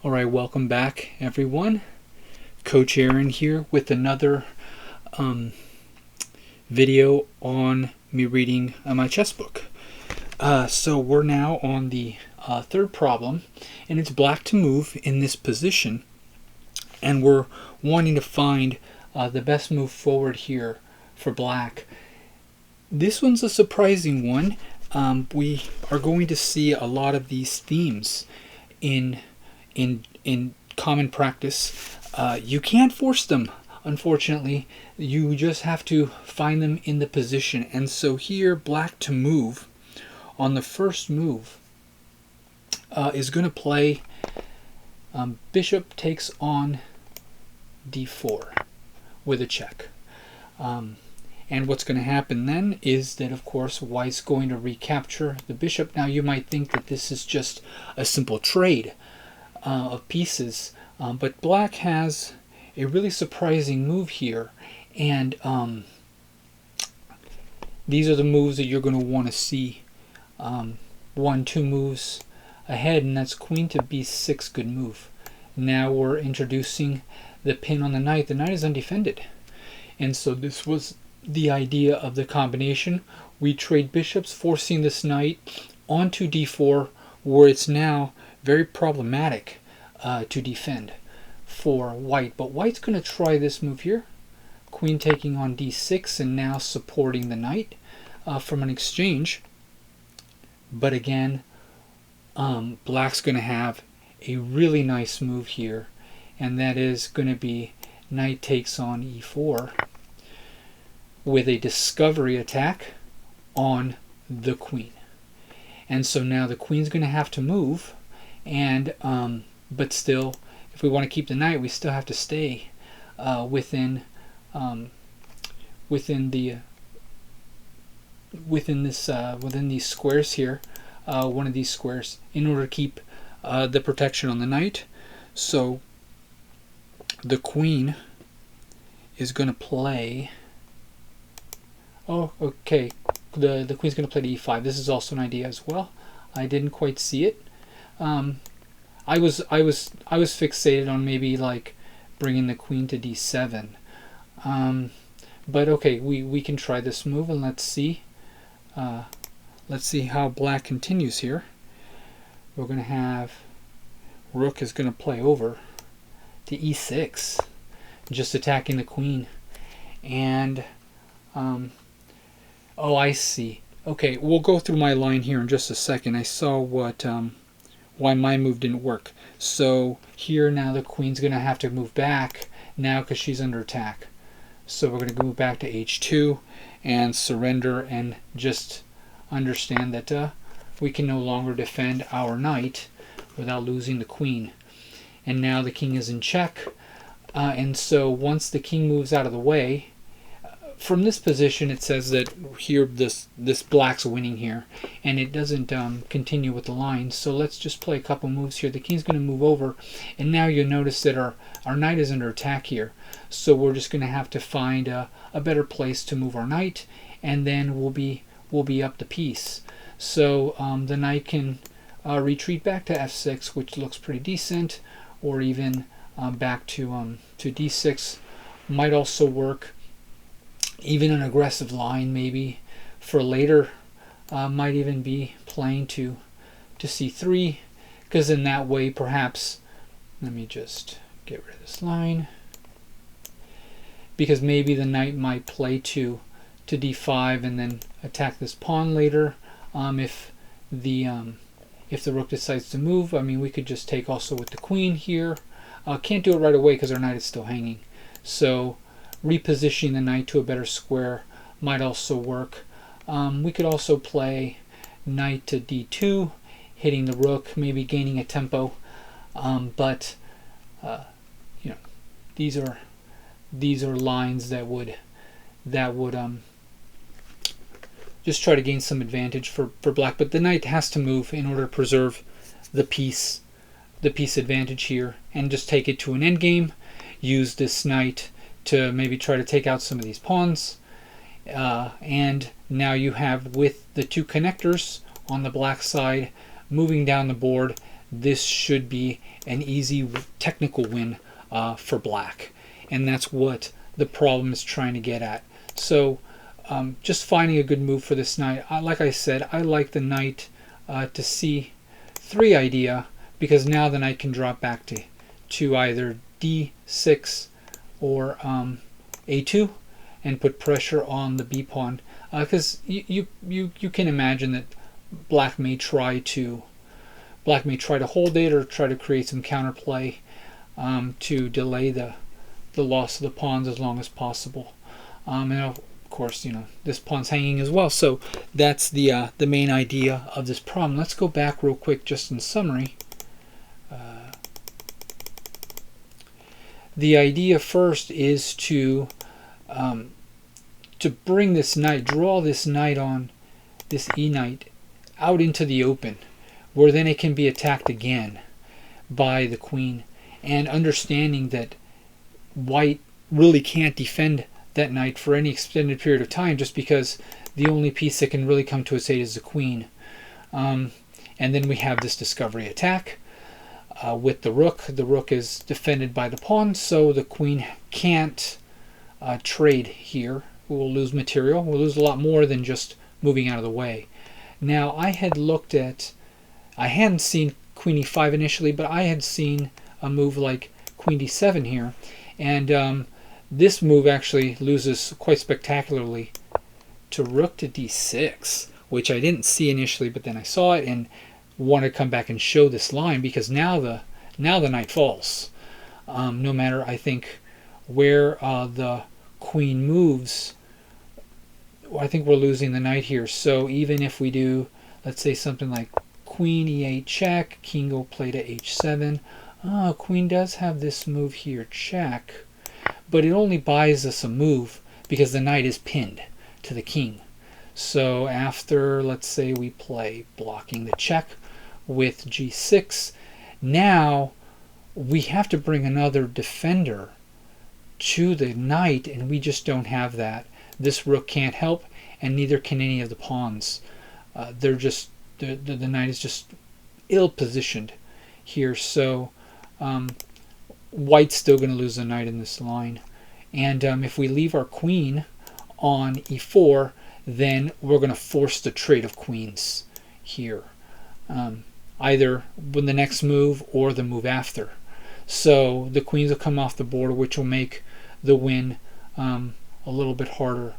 All right, welcome back, everyone. Coach Aaron here with another video on me reading my chess book. So we're now on the third problem, and it's black to move in this position, and we're wanting to find the best move forward here for black. This one's a surprising one. We are going to see a lot of these themes in common practice. You can't force them, unfortunately. You just have to find them in the position. And so here, black to move on the first move is going to play bishop takes on d4 with a check. And what's going to happen then is that, of course, white's going to recapture the bishop. Now, you might think that this is just a simple trade of pieces, but black has a really surprising move here, and these are the moves that you're going to want to see. 1-2 moves ahead, and that's queen to b6, good move. Now we're introducing the pin on the knight. The knight is undefended, and so this was the idea of the combination. We trade bishops, forcing this knight onto d4, where it's now very problematic to defend for white. But white's going to try this move here, queen taking on d6, and now supporting the knight from an exchange. But again, black's going to have a really nice move here, and that is going to be knight takes on e4 with a discovery attack on the queen. And so now the queen's going to have to move, and but still, if we want to keep the knight, we still have to stay within these squares here, one of these squares, in order to keep the protection on the knight. So the queen is going to play. Oh, okay. The queen's going to play to e5. This is also an idea as well. I didn't quite see it. I was fixated on maybe like bringing the queen to d7. But okay, we can try this move, and let's see. Let's see how black continues here. We're going to have rook is going to play over to e6, just attacking the queen, and oh, I see. Okay, we'll go through my line here in just a second. I saw what why my move didn't work. So here now the queen's going to have to move back now because she's under attack. So we're going to move back to h2 and surrender, and just understand that we can no longer defend our knight without losing the queen. And now the king is in check, and so once the king moves out of the way, from this position it says that here this black's winning here, and it doesn't continue with the line. So let's just play a couple moves here. The king's going to move over, and now you'll notice that our knight is under attack here. So we're just going to have to find a better place to move our knight, and then we'll be up the piece. So the knight can retreat back to f6, which looks pretty decent, or even back to d6 might also work. Even an aggressive line maybe for later might even be playing to c3, because in that way perhaps, let me just get rid of this line, because maybe the knight might play to d5 and then attack this pawn later. If the rook decides to move, I mean, we could just take also with the queen here. Can't do it right away because our knight is still hanging. So repositioning the knight to a better square might also work. We could also play knight to d2, hitting the rook, maybe gaining a tempo. But you know, these are lines that would just try to gain some advantage for black. But the knight has to move in order to preserve the piece advantage here, and just take it to an endgame. Use this knight to maybe try to take out some of these pawns, and now you have, with the two connectors on the black side moving down the board, this should be an easy technical win for black. And that's what the problem is trying to get at. So just finding a good move for this knight. Like I said, I like the knight to c3 idea, because now the knight can drop back to either d6 or a2 and put pressure on the b pawn, because you can imagine that black may try to hold it or try to create some counterplay to delay the loss of the pawns as long as possible. And of course, this pawn's hanging as well. So that's the main idea of this problem. Let's go back real quick, just in summary. The idea first is to bring this knight, draw this knight on this e-knight out into the open, where then it can be attacked again by the queen, and understanding that white really can't defend that knight for any extended period of time, just because the only piece that can really come to its aid is the queen. And then we have this discovery attack with the rook. The rook is defended by the pawn, so the queen can't trade here. We will lose material. We'll lose a lot more than just moving out of the way. Now, I hadn't seen queen e5 initially, but I had seen a move like queen d7 here, and this move actually loses quite spectacularly to rook to d6, which I didn't see initially, but then I saw it and wanted to come back and show this line, because now the knight falls. No matter, I think, where the queen moves, I think we're losing the knight here. So even if we do, let's say something like queen e8 check, king go play to h7. Queen does have this move here, check, but it only buys us a move because the knight is pinned to the king. So after, let's say we play blocking the check with g6, now we have to bring another defender to the knight, and we just don't have that. This rook can't help, and neither can any of the pawns. The knight is just ill-positioned here, so white's still going to lose the knight in this line. And if we leave our queen on e4, then we're going to force the trade of queens here, either with the next move or the move after. So the queens will come off the board, which will make the win a little bit harder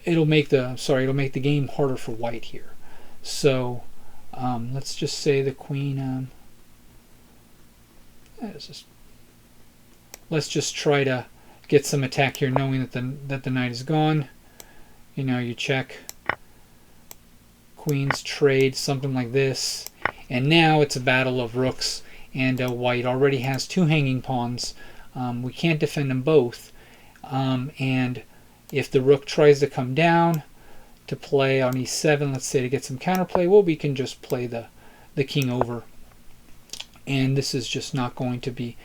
it'll make the game harder for white here. So let's just say the queen let's just try to get some attack here, knowing that the knight is gone. You check, queens trade, something like this, and now it's a battle of rooks, and white already has two hanging pawns. We can't defend them both, and if the rook tries to come down to play on e7, let's say to get some counterplay, well, we can just play the king over, and this is just not going to be,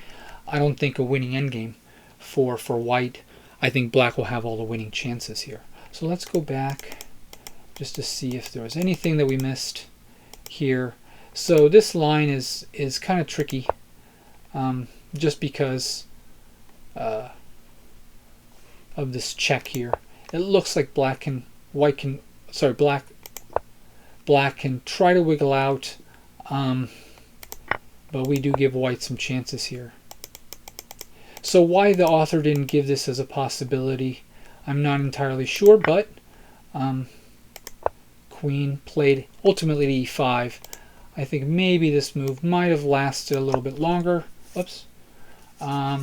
I don't think, a winning endgame for white. I think black will have all the winning chances here. So let's go back just to see if there was anything that we missed here. So this line is kind of tricky, just because of this check here. It looks like black can try to wiggle out, but we do give white some chances here. So why the author didn't give this as a possibility, I'm not entirely sure, but queen played ultimately to e5. I think maybe this move might have lasted a little bit longer. Oops. Or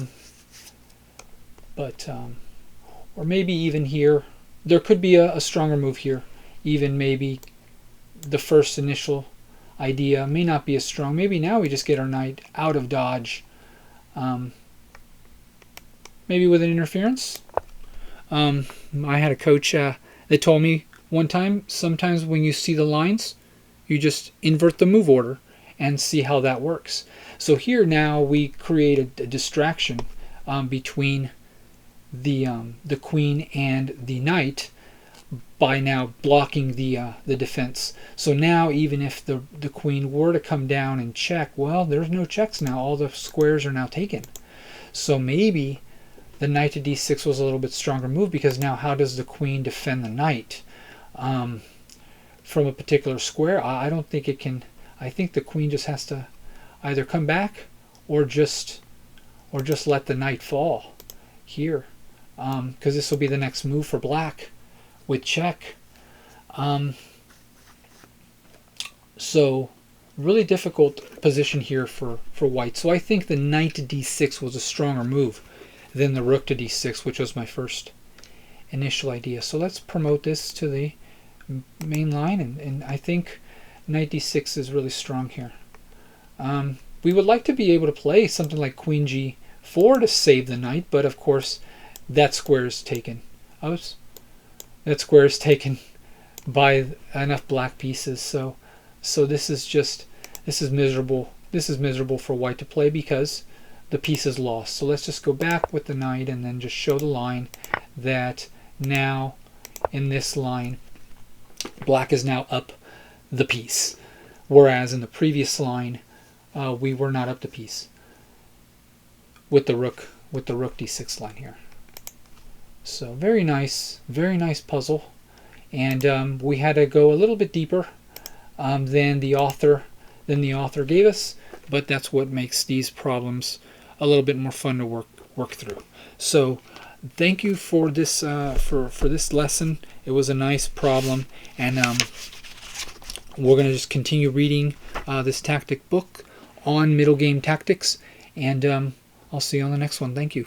maybe even here, there could be a stronger move here. Even maybe the first initial idea may not be as strong. Maybe now we just get our knight out of dodge. Maybe with an interference. I had a coach that told me one time, sometimes when you see the lines, you just invert the move order and see how that works. So here now we create a distraction between the queen and the knight, by now blocking the defense. So now even if the queen were to come down and check, well, there's no checks now. All the squares are now taken. So maybe the knight to d6 was a little bit stronger move, because now how does the queen defend the knight from a particular square? I don't think it can. I think the queen just has to either come back or just let the knight fall here, because this will be the next move for black with check. So really difficult position here for white. So I think the knight to d6 was a stronger move than the rook to d6, which was my first initial idea. So let's promote this to the main line, and I think knight d6 is really strong here. We would like to be able to play something like queen g4 to save the knight, but of course that square is taken. Oops. That square is taken by enough black pieces. So this is miserable. This is miserable for white to play because the piece is lost. So let's just go back with the knight and then just show the line that now in this line black is now up the piece, whereas in the previous line we were not up the piece with the rook d6 line here. So very nice puzzle, and we had to go a little bit deeper than the author gave us, but that's what makes these problems a little bit more fun to work through. So thank you for this for this lesson. It was a nice problem, and we're going to just continue reading this tactic book on middle game tactics, and I'll see you on the next one. Thank you.